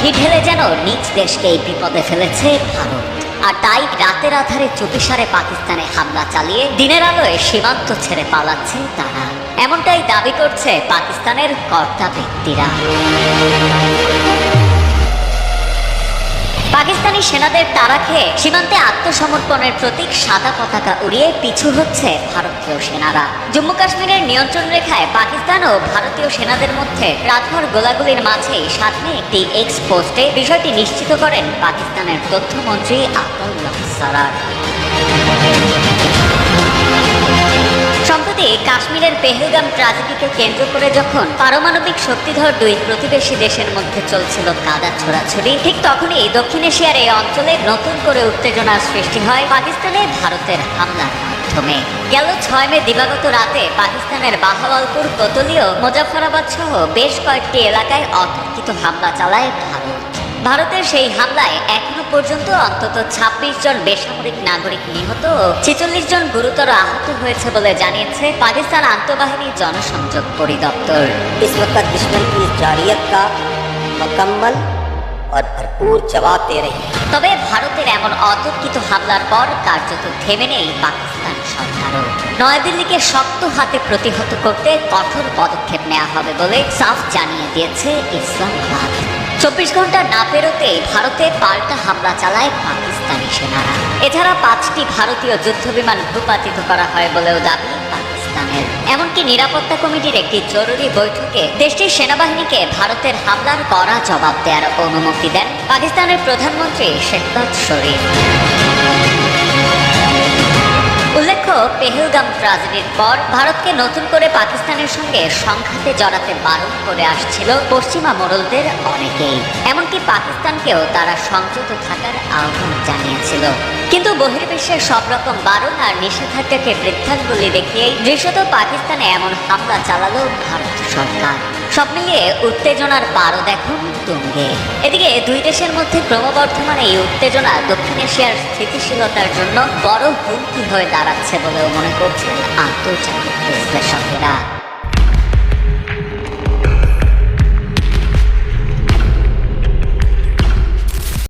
ঘি ঢেলে যেন নিজ দেশকে এই বিপদে ফেলেছে ভারত। আর তাই রাতের আধারে চুপিসারে পাকিস্তানে হামলা চালিয়ে দিনের আলোয় সীমান্ত ছেড়ে পালাচ্ছে তারা, এমনটাই দাবি করছে পাকিস্তানের কর্তা ব্যক্তিরা। পাকিস্তানি সেনাদের তাড়া খেয়ে সীমান্তে আত্মসমর্পণের প্রতীক সাদা পতাকা উড়িয়ে পিছু হচ্ছে ভারতীয় সেনারা। জম্মু কাশ্মীরের নিয়ন্ত্রণ রেখায় পাকিস্তান ও ভারতীয় সেনাদের মধ্যে রাতভর গোলাগুলির মাঝেই সামনে একটি এক্স পোস্টে বিষয়টি নিশ্চিত করেন পাকিস্তানের তথ্যমন্ত্রী আব্দুল্লাহ সারার। সম্প্রতি কাশ্মীরের পেহেলগাম ট্র্যাজেডিকে কেন্দ্র করে যখন পারমাণবিক শক্তিধর দুই প্রতিবেশী দেশের মধ্যে চলছিল কাদা ছোড়াছুড়ি, ঠিক তখনই দক্ষিণ এশিয়ার এই অঞ্চলে নতুন করে উত্তেজনার সৃষ্টি হয় পাকিস্তানে ভারতের হামলার মাধ্যমে। গেল 6 মে দিবাগত রাতে পাকিস্তানের বাহাওয়ালপুর, কোতলি ও মুজাফফরাবাদ সহ বেশ কয়েকটি এলাকায় অতর্কিত হামলা চালায় ভারত। ভারতের সেই হামলায় এখনো পর্যন্ত অন্তত 26 জন বেসামরিক নাগরিক নিহত ও 46 জন গুরুতর আহত হয়েছে বলে জানিয়েছে পাকিস্তান আন্তঃবাহিনী জনসংযোগ পরিদপ্তর। इस वक्त दुश्मन की जारियत का मुकम्मल और भरपूर जवाब दे रही है। তবে ভারতের এমন অতর্কিত হামলার পর কার্যত থেমে নেই পাকিস্তান সরকারও। নয়াদিল্লিকে শক্ত হাতে প্রতিহত করতে কঠোর পদক্ষেপ নেওয়া হবে বলে সাফ জানিয়ে দিয়েছে ইসলামাবাদ। 24 ঘন্টা না পেরোতেই ভারতে পাল্টা হামলা চালায় পাকিস্তানি সেনারা। এছাড়া 5টি ভারতীয় যুদ্ধবিমান ভূপাতিত করা হয় বলেও দাবি পাকিস্তানের। এমনকি নিরাপত্তা কমিটির একটি জরুরি বৈঠকে দেশটির সেনাবাহিনীকে ভারতের হামলার কড়া জবাব দেওয়ার অনুমতি দেন পাকিস্তানের প্রধানমন্ত্রী শেহবাজ শরীফ। উল্লেখ্য, পেহেলগাম ট্র্যাজেডির পর ভারতকে নতুন করে পাকিস্তানের সঙ্গে সংঘাতে জড়াতে বারণ করে আসছিল পশ্চিমা মোড়লদের অনেকেই। এমনকি পাকিস্তানকেও তারা সংযত থাকার আহ্বান জানিয়েছিল। কিন্তু বহির্বিশ্বের সব রকম বারণ আর নিষেধাজ্ঞাকে বৃদ্ধাঙ্গুলি দেখিয়েই দৃশ্যত পাকিস্তানে এমন হামলা চালালো ভারত সরকার। সব মিলিয়ে উত্তেজনার পারদ এখন তুঙ্গে। এদিকে দুই দেশের মধ্যে ক্রমবর্ধমান এই উত্তেজনা দক্ষিণ এশিয়ার স্থিতিশীলতার জন্য বড় হুমকি হয়ে দাঁড়াচ্ছে বলেও মনে করছেন আন্তর্জাতিক বিশ্লেষকেরা।